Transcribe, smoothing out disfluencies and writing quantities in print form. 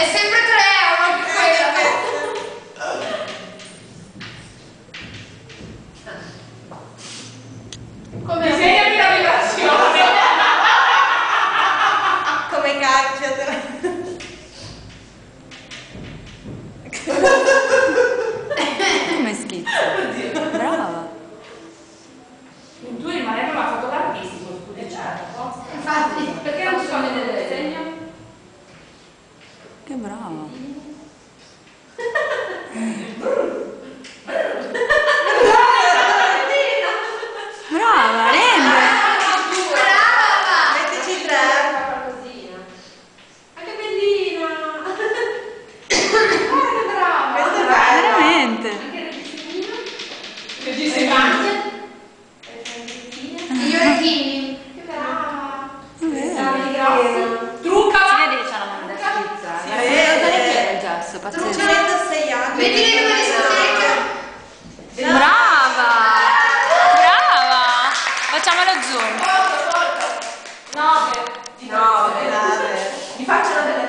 È sempre 3 euro anche quella. Come disegnami la vibrazione. Come caccia. Come schizzo. Brava. Tu rimarrebbe ma fatto l'artistico, scusi. Certo. Infatti. Perché non ci fa vedere il disegno? Che brava. Brava, rende. Brava! Mettici 3. Qualcosina. Ma che bellina! Guarda che brava! Questo è bello. Veramente. Anche il registrino? Registrante? E gli orecchini. Che brava! È vero. Trucca! Si vede che c'ha la mano da schizzare. Si Guarda, vede. cosa leggera il gesso, pazzesco. 106 anni. Vedi le numeri sotto. Brava! Brava! Facciamo lo zoom. 9. 9. Mi faccio la bella